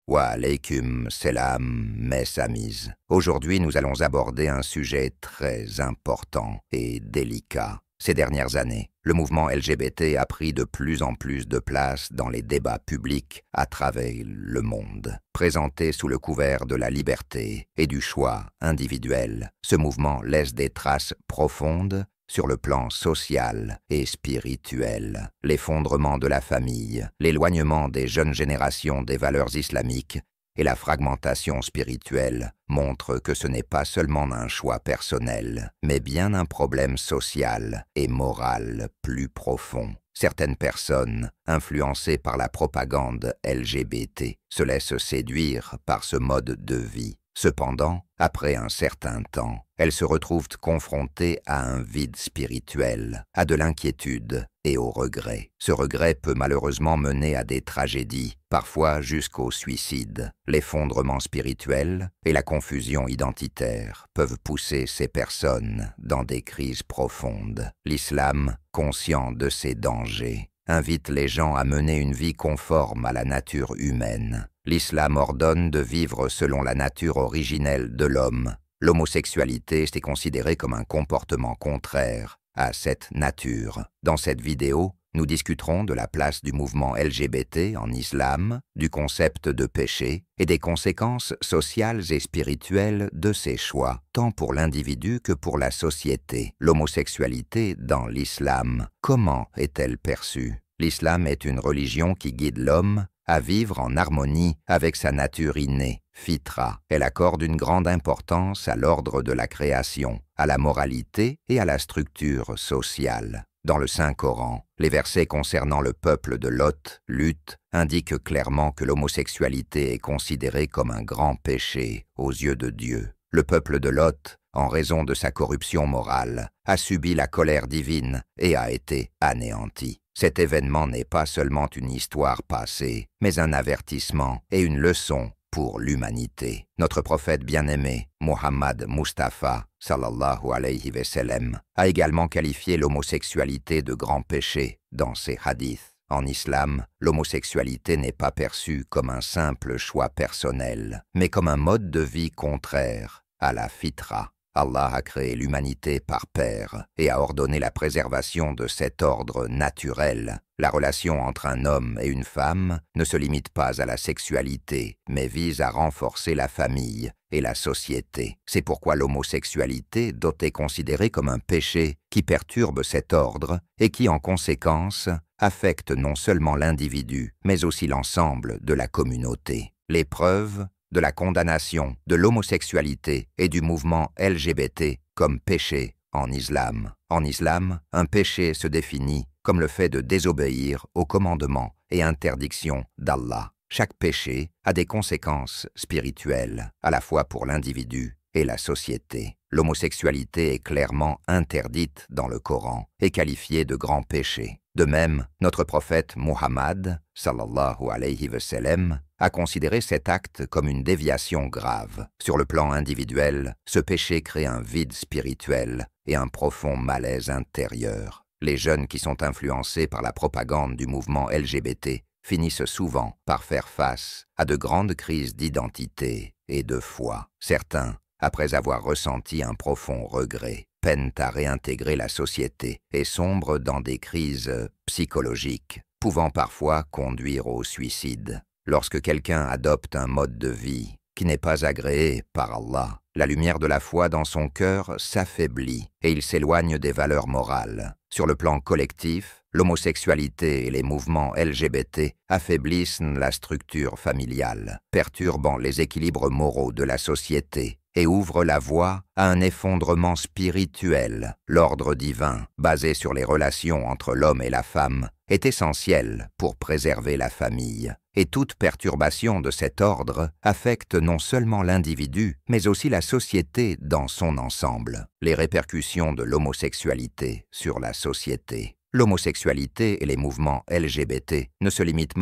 Wa alaykum salam, mes amis. Aujourd'hui, nous allons aborder un sujet très important et délicat. Ces dernières années, le mouvement LGBT a pris de plus en plus de place dans les débats publics à travers le monde. Présenté sous le couvert de la liberté et du choix individuel, ce mouvement laisse des traces profondes sur le plan social et spirituel. L'effondrement de la famille, l'éloignement des jeunes générations des valeurs islamiques et la fragmentation spirituelle montrent que ce n'est pas seulement un choix personnel, mais bien un problème social et moral plus profond. Certaines personnes, influencées par la propagande LGBT, se laissent séduire par ce mode de vie. Cependant, après un certain temps, elles se retrouvent confrontées à un vide spirituel, à de l'inquiétude et au regret. Ce regret peut malheureusement mener à des tragédies, parfois jusqu'au suicide. L'effondrement spirituel et la confusion identitaire peuvent pousser ces personnes dans des crises profondes. L'islam, conscient de ces dangers, invite les gens à mener une vie conforme à la nature humaine. L'islam ordonne de vivre selon la nature originelle de l'homme. L'homosexualité est considérée comme un comportement contraire à cette nature. Dans cette vidéo, nous discuterons de la place du mouvement LGBT en islam, du concept de péché et des conséquences sociales et spirituelles de ces choix, tant pour l'individu que pour la société. L'homosexualité dans l'islam, comment est-elle perçue? L'islam est une religion qui guide l'homme à vivre en harmonie avec sa nature innée, fitra. Elle accorde une grande importance à l'ordre de la création, à la moralité et à la structure sociale. Dans le Saint-Coran, les versets concernant le peuple de Lot, Lut, indiquent clairement que l'homosexualité est considérée comme un grand péché aux yeux de Dieu. Le peuple de Lot, en raison de sa corruption morale, a subi la colère divine et a été anéanti. Cet événement n'est pas seulement une histoire passée, mais un avertissement et une leçon pour l'humanité. Notre prophète bien-aimé, Muhammad Mustafa, sallallahu alayhi wa sallam, a également qualifié l'homosexualité de grand péché dans ses hadiths. En islam, l'homosexualité n'est pas perçue comme un simple choix personnel, mais comme un mode de vie contraire à la fitra. Allah a créé l'humanité par paire et a ordonné la préservation de cet ordre naturel. La relation entre un homme et une femme ne se limite pas à la sexualité, mais vise à renforcer la famille et la société. C'est pourquoi l'homosexualité doit être considérée comme un péché qui perturbe cet ordre et qui, en conséquence, affecte non seulement l'individu, mais aussi l'ensemble de la communauté. Les preuves de la condamnation de l'homosexualité et du mouvement LGBT comme péché en islam. En islam, un péché se définit comme le fait de désobéir aux commandements et interdictions d'Allah. Chaque péché a des conséquences spirituelles, à la fois pour l'individu et la société. L'homosexualité est clairement interdite dans le Coran et qualifiée de grand péché. De même, notre prophète Muhammad, sallallahu alayhi wa sallam, a considéré cet acte comme une déviation grave. Sur le plan individuel, ce péché crée un vide spirituel et un profond malaise intérieur. Les jeunes qui sont influencés par la propagande du mouvement LGBT finissent souvent par faire face à de grandes crises d'identité et de foi. Certains, après avoir ressenti un profond regret, peinent à réintégrer la société et sombrent dans des crises psychologiques, pouvant parfois conduire au suicide. Lorsque quelqu'un adopte un mode de vie qui n'est pas agréé par Allah, la lumière de la foi dans son cœur s'affaiblit et il s'éloigne des valeurs morales. Sur le plan collectif, l'homosexualité et les mouvements LGBT affaiblissent la structure familiale, perturbant les équilibres moraux de la société et ouvrent la voie à un effondrement spirituel. L'ordre divin, basé sur les relations entre l'homme et la femme, est essentiel pour préserver la famille. Et toute perturbation de cet ordre affecte non seulement l'individu, mais aussi la société dans son ensemble. Les répercussions de l'homosexualité sur la société. L'homosexualité et les mouvements LGBT ne se limitent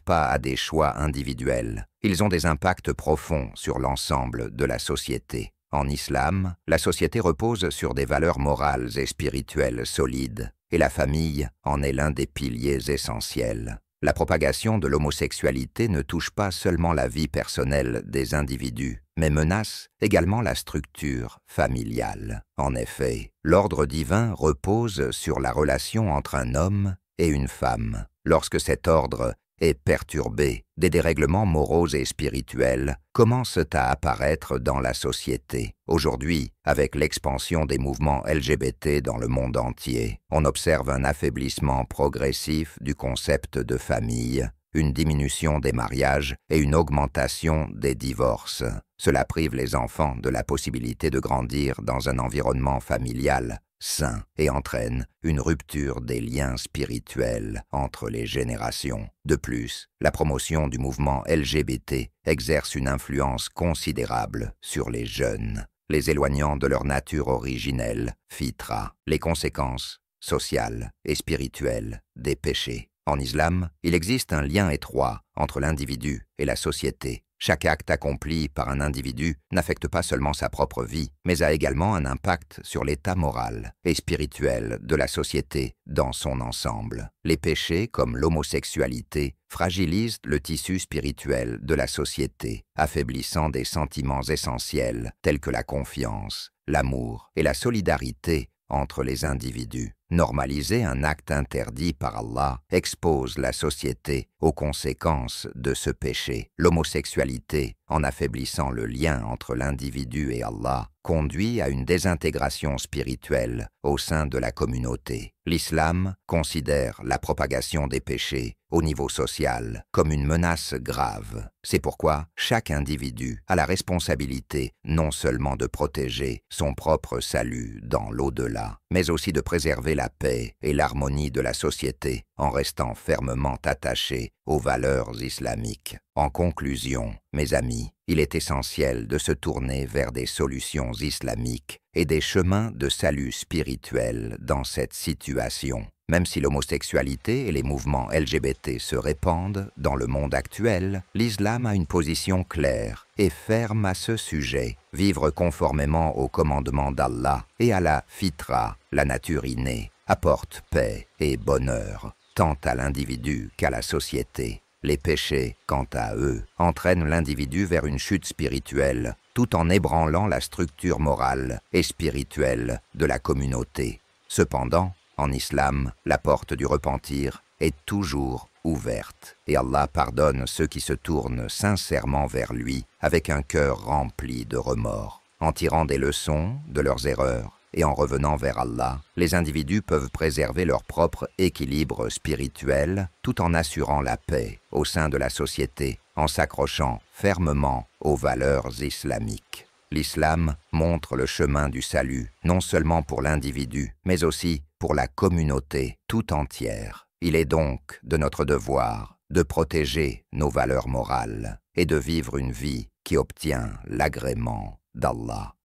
pas à des choix individuels. Ils ont des impacts profonds sur l'ensemble de la société. En islam, la société repose sur des valeurs morales et spirituelles solides, et la famille en est l'un des piliers essentiels. La propagation de l'homosexualité ne touche pas seulement la vie personnelle des individus, mais menace également la structure familiale. En effet, l'ordre divin repose sur la relation entre un homme et une femme. Lorsque cet ordre est perturbé, des dérèglements moraux et spirituels commencent à apparaître dans la société. Aujourd'hui, avec l'expansion des mouvements LGBT dans le monde entier, on observe un affaiblissement progressif du concept de famille, une diminution des mariages et une augmentation des divorces. Cela prive les enfants de la possibilité de grandir dans un environnement familial sain et entraîne une rupture des liens spirituels entre les générations. De plus, la promotion du mouvement LGBT exerce une influence considérable sur les jeunes, les éloignant de leur nature originelle, fitra, les conséquences sociales et spirituelles des péchés. En islam, il existe un lien étroit entre l'individu et la société. Chaque acte accompli par un individu n'affecte pas seulement sa propre vie, mais a également un impact sur l'état moral et spirituel de la société dans son ensemble. Les péchés, comme l'homosexualité, fragilisent le tissu spirituel de la société, affaiblissant des sentiments essentiels tels que la confiance, l'amour et la solidarité entre les individus. Normaliser un acte interdit par Allah expose la société aux conséquences de ce péché. L'homosexualité, en affaiblissant le lien entre l'individu et Allah, conduit à une désintégration spirituelle au sein de la communauté. L'islam considère la propagation des péchés au niveau social comme une menace grave. C'est pourquoi chaque individu a la responsabilité non seulement de protéger son propre salut dans l'au-delà, mais aussi de préserver la paix et l'harmonie de la société en restant fermement attaché aux valeurs islamiques. En conclusion, mes amis, il est essentiel de se tourner vers des solutions islamiques et des chemins de salut spirituel dans cette situation. Même si l'homosexualité et les mouvements LGBT se répandent dans le monde actuel, l'islam a une position claire et ferme à ce sujet. Vivre conformément aux commandements d'Allah et à la fitra, la nature innée, apporte paix et bonheur, tant à l'individu qu'à la société. Les péchés, quant à eux, entraînent l'individu vers une chute spirituelle, tout en ébranlant la structure morale et spirituelle de la communauté. Cependant, en islam, la porte du repentir est toujours ouverte, et Allah pardonne ceux qui se tournent sincèrement vers lui avec un cœur rempli de remords. En tirant des leçons de leurs erreurs et en revenant vers Allah, les individus peuvent préserver leur propre équilibre spirituel tout en assurant la paix au sein de la société, en s'accrochant fermement aux valeurs islamiques. L'islam montre le chemin du salut, non seulement pour l'individu, mais aussi pour la communauté tout entière. Il est donc de notre devoir de protéger nos valeurs morales et de vivre une vie qui obtient l'agrément d'Allah.